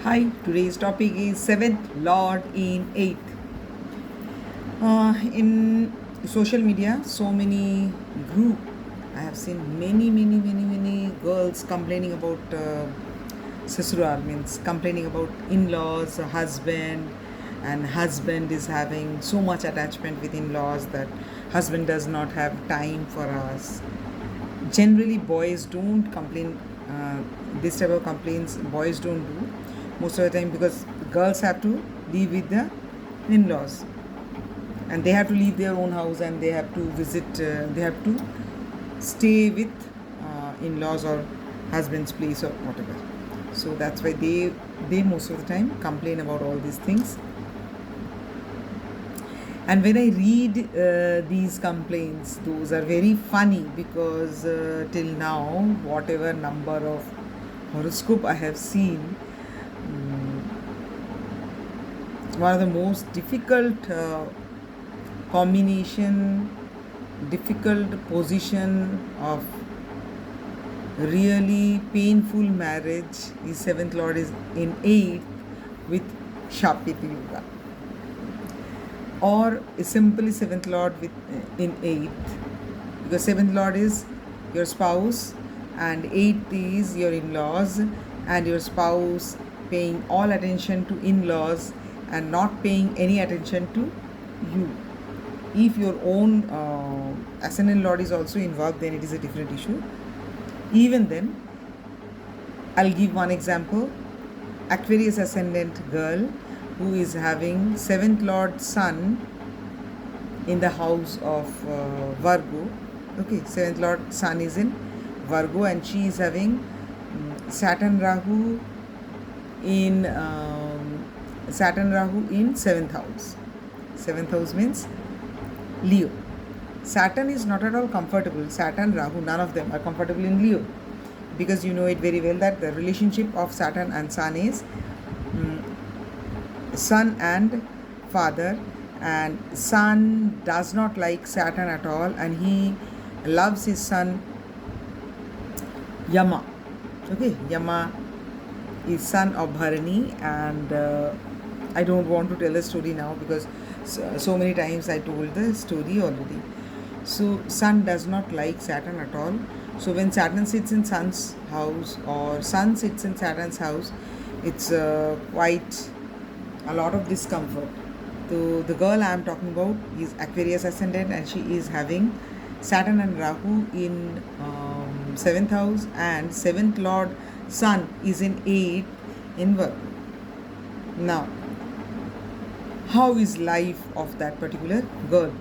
Hi, today's topic is seventh Lord in eighth. In social media, so many group. I have seen many girls complaining about sasural, means complaining about in-laws, husband, and husband is having so much attachment with in-laws that husband does not have time for us. Generally boys don't complain, this type of complaints boys don't do most of the time, because girls have to live with the in-laws and they have to leave their own house and they have to visit, they have to stay with in-laws or husband's place or whatever. So that's why they most of the time complain about all these things. And when I read these complaints, those are very funny, because till now whatever number of horoscope I have seen, one of the most difficult combination, difficult position of really painful marriage is seventh lord is in eighth with Shapit Yuga, or simply seventh lord with in eighth, because seventh lord is your spouse and eighth is your in-laws, and your spouse paying all attention to in-laws and not paying any attention to you. If your own ascendant lord is also involved, then it is a different issue. Even then, I'll give one example. Aquarius ascendant girl who is having seventh lord sun in the house of Virgo. Okay, seventh lord sun is in Virgo and she is having Saturn Rahu in seventh house. Seventh house means Leo. Saturn is not at all comfortable. Saturn, Rahu, none of them are comfortable in Leo, because you know it very well that the relationship of Saturn and Sun is son and father, and Sun does not like Saturn at all, and he loves his son Yama. Okay, Yama is son of Bharani, and I don't want to tell the story now because so many times I told the story already. So Sun does not like Saturn at all. So when Saturn sits in Sun's house or Sun sits in Saturn's house, it's quite a lot of discomfort. So the girl I am talking about is Aquarius ascendant and she is having Saturn and Rahu in seventh house, and seventh lord Sun is in eighth in Virgo. Now, how is life of that particular girl?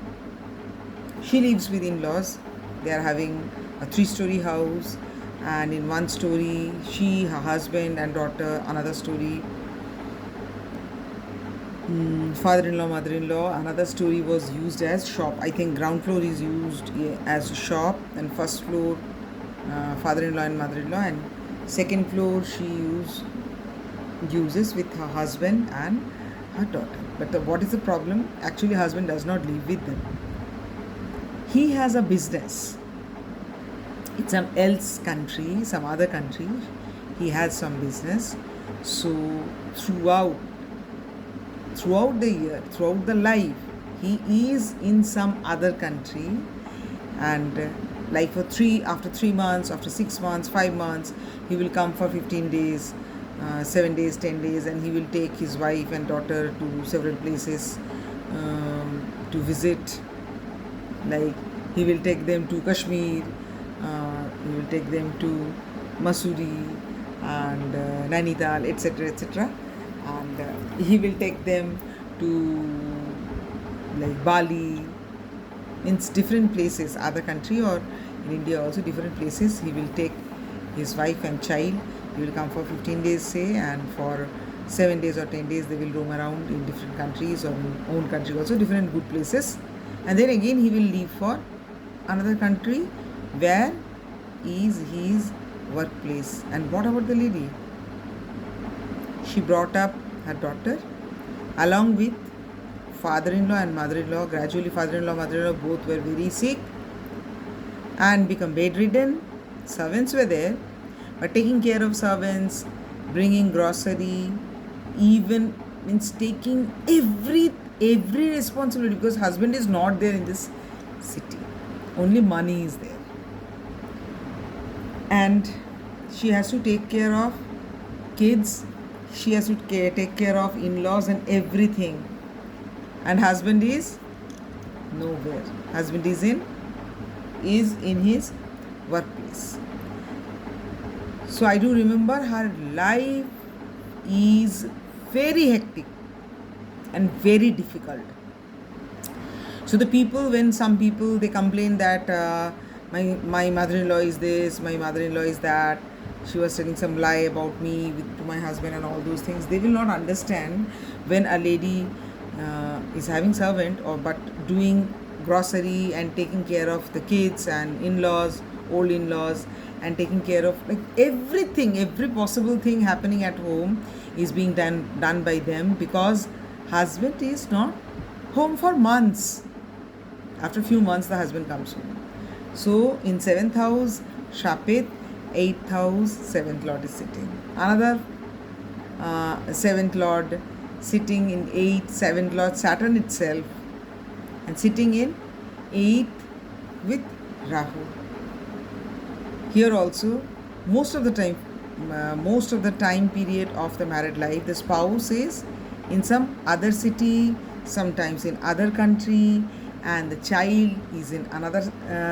She lives with in-laws. They are having a 3-story house, and in one story she, her husband and daughter, another story father-in-law, mother-in-law, another story was used as shop. I think ground floor is used as a shop, and first floor father-in-law and mother-in-law, and second floor she uses with her husband and her daughter. But what is the problem? Actually husband does not live with them. He has a business in some else country, some other country. He has some business. So throughout the year, throughout the life, he is in some other country, and like after 3 months, after 6 months, 5 months, he will come for 15 days, 7 days, 10 days, and he will take his wife and daughter to several places to visit. Like he will take them to Kashmir, he will take them to Masuri and Nainital, etc., etc., and he will take them to like Bali, means different places, other country or in India also different places. He will take his wife and child. He will come for 15 days say, and for 7 days or 10 days they will roam around in different countries or in own country also, different good places, and then again he will leave for another country where is his workplace. And what about the lady? She brought up her daughter along with father-in-law and mother-in-law. Gradually father-in-law, mother-in-law both were very sick and become bedridden. Servants were there, but taking care of servants, bringing grocery, even means taking every responsibility, because husband is not there in this city, only money is there, and she has to take care of kids, she has to take care of in-laws and everything, and husband is nowhere. Husband is in his workplace. So I do remember her life is very hectic and very difficult. So the people, when some people they complain that my mother-in-law is this, my mother-in-law is that, she was telling some lie about me to my husband and all those things, they will not understand when a lady is having servant or but doing grocery and taking care of the kids and in-laws, old in-laws, and taking care of like everything, every possible thing happening at home is being done by them, because husband is not home for months. After a few months the husband comes home. So in 7th house Shapit, 8th house 7th lord is sitting. Another 7th lord sitting in 8th, 7th lord Saturn itself, and sitting in 8th with Rahu. Here also most of the time period of the married life, the spouse is in some other city, sometimes in other country, and the child is in another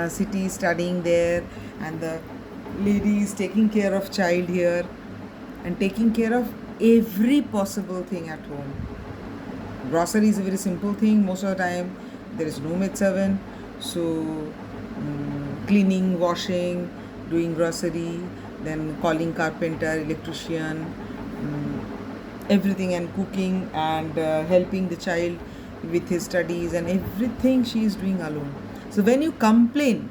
city studying there, and the lady is taking care of child here and taking care of every possible thing at home. Grocery is a very simple thing. Most of the time there is no maid servant, so cleaning, washing, doing grocery, then calling carpenter, electrician, everything, and cooking, and helping the child with his studies, and everything she is doing alone. So when you complain,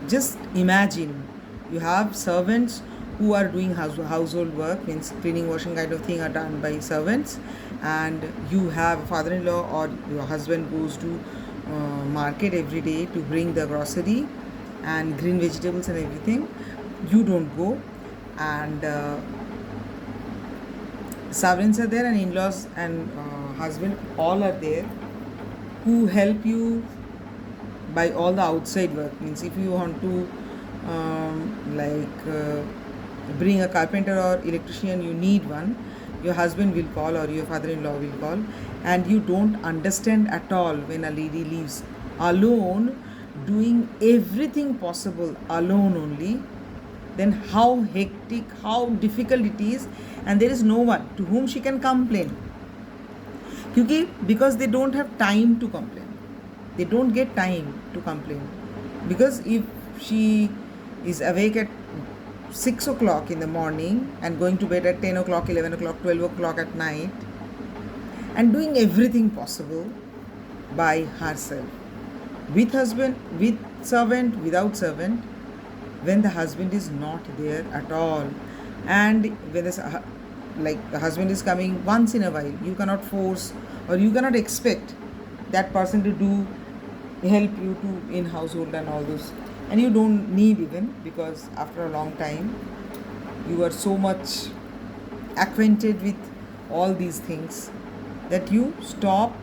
just imagine you have servants who are doing household work, means cleaning, washing kind of thing are done by servants, and you have a father-in-law or your husband goes to market every day to bring the grocery and green vegetables and everything. You don't go, and servants are there, and in-laws and husband all are there who help you by all the outside work. Means if you want to bring a carpenter or electrician, you need one, your husband will call or your father-in-law will call, and you don't understand at all when a lady leaves alone, doing everything possible alone only, then how hectic, how difficult it is, and there is no one to whom she can complain. Because they don't have time to complain. They don't get time to complain. Because if she is awake at 6 o'clock in the morning and going to bed at 10 o'clock, 11 o'clock, 12 o'clock at night, and doing everything possible by herself, with husband, with servant, without servant, when the husband is not there at all, and when the husband is coming once in a while, you cannot force or you cannot expect that person to help you to in household and all those, and you don't need even, because after a long time you are so much acquainted with all these things that you stop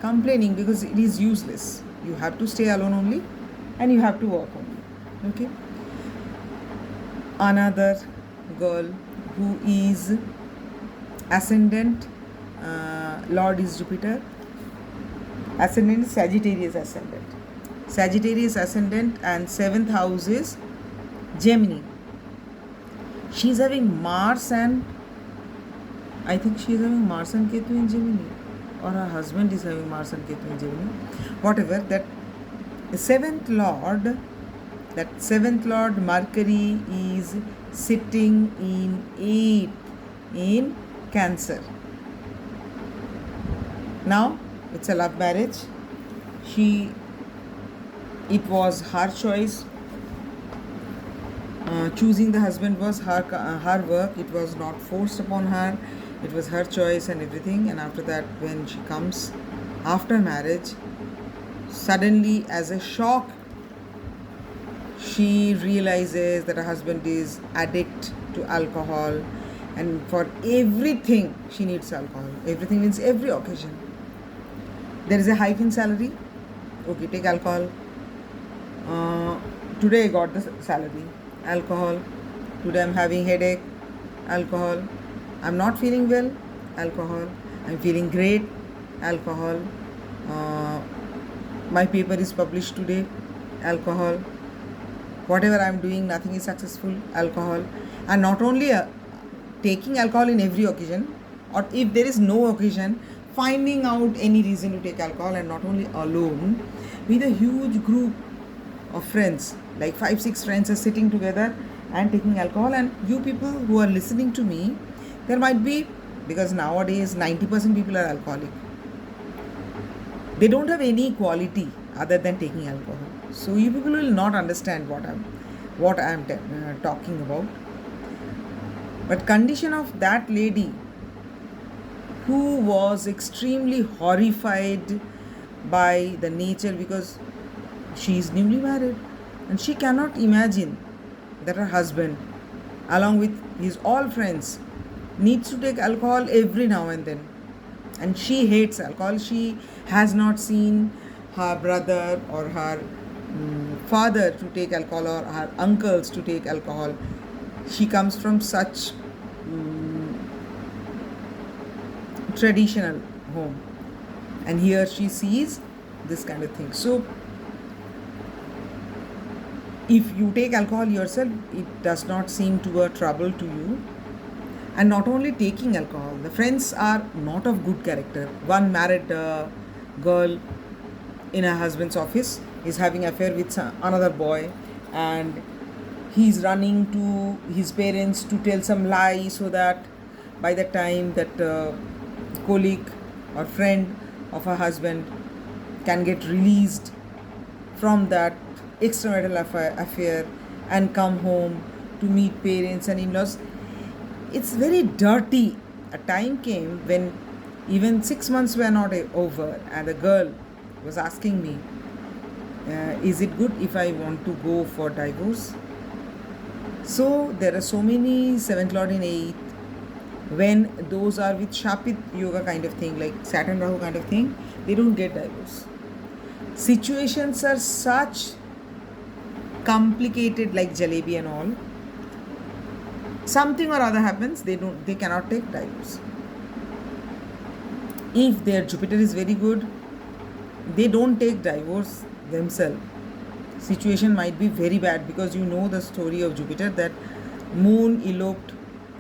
complaining, because it is useless. You have to stay alone only and you have to work only. Okay. Another girl who is ascendant lord is Jupiter, ascendant is Sagittarius ascendant. Sagittarius ascendant, and 7th house is Gemini. She is having Mars and I think she is having Mars and Ketu in Gemini, or her husband is having Mars and Ketu in Gemini. Whatever, that 7th Lord Mercury is sitting in 8th in Cancer. Now it's a love marriage. It was her choice. Choosing the husband was her work. It was not forced upon her. It was her choice and everything. And after that, when she comes after marriage, suddenly as a shock, she realizes that her husband is addict to alcohol, And for everything she needs alcohol. Everything means every occasion. There is a hike in salary. Okay, take alcohol. Today I got the salary. Alcohol. Today I'm having headache. Alcohol. I'm not feeling well. Alcohol. I'm feeling great. Alcohol. My paper is published today. Alcohol. Whatever I'm doing, nothing is successful. Alcohol. And not only taking alcohol in every occasion, or if there is no occasion, finding out any reason to take alcohol, and not only alone, with a huge group of friends, like 5-6 friends are sitting together and taking alcohol. And you people who are listening to me, there might be, because nowadays 90% people are alcoholic, they don't have any quality other than taking alcohol. So you people will not understand what I am talking about. But condition of that lady, who was extremely horrified by the nature, because she is newly married and she cannot imagine that her husband, along with his all friends, needs to take alcohol every now and then. And she hates alcohol. She has not seen her brother or her father to take alcohol, or her uncles to take alcohol. She comes from such traditional home, and here she sees this kind of thing. So if you take alcohol yourself, it does not seem to a trouble to you. And not only taking alcohol, the friends are not of good character. One married girl in her husband's office is having affair with another boy, and he's running to his parents to tell some lie, so that by the time that colleague or friend of her husband can get released from that extramarital affair and come home to meet parents and in-laws. It's very dirty. A time came when even 6 months were not over, and the girl was asking me, is it good if I want to go for divorce? So there are so many 7th Lord in 8th, when those are with Shapit yoga kind of thing, like Saturn Rahu kind of thing, they don't get divorce. Situations are such complicated, like jalebi and all. Something or other happens, they cannot take divorce. If their Jupiter is very good, they don't take divorce themselves. Situation might be very bad, because you know the story of Jupiter, that Moon eloped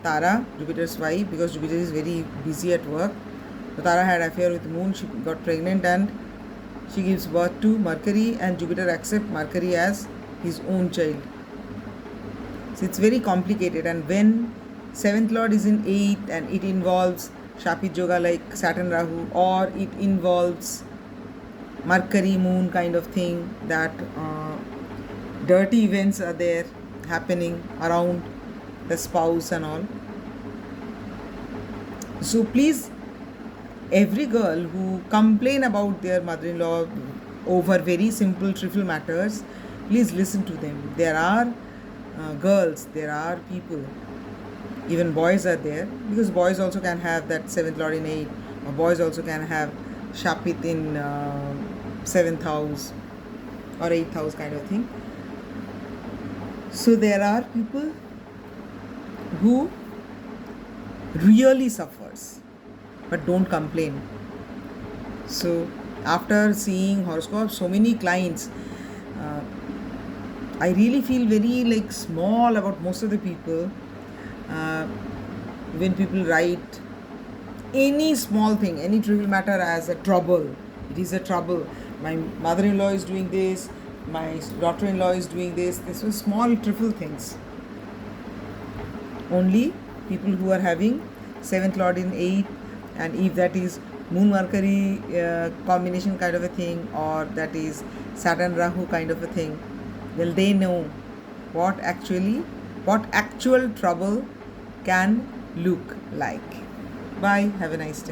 Tara, Jupiter's wife, because Jupiter is very busy at work. So Tara had affair with Moon, she got pregnant, and she gives birth to Mercury, and Jupiter accepts Mercury as his own child. So it's very complicated. And when 7th Lord is in 8th and it involves Shapit Yoga like Saturn Rahu, or it involves Mercury Moon kind of thing, that dirty events are there happening around the spouse and all. So please, every girl who complain about their mother-in-law over very simple trivial matters, please listen to them. There are girls, there are people, even boys are there, because boys also can have that 7th Lord in 8, or boys also can have Shapit in 7th house or 8th house kind of thing. So there are people who really suffers but don't complain. So after seeing horoscopes, so many clients, I really feel very like small about most of the people. When people write any small thing, any trivial matter as a trouble, it is a trouble. My mother-in-law is doing this, my daughter-in-law is doing this. This was small trivial things. Only people who are having 7th Lord in 8th, and if that is Moon Mercury combination kind of a thing, or that is Saturn Rahu kind of a thing, well, they know what actual trouble can look like. Bye. Have a nice day.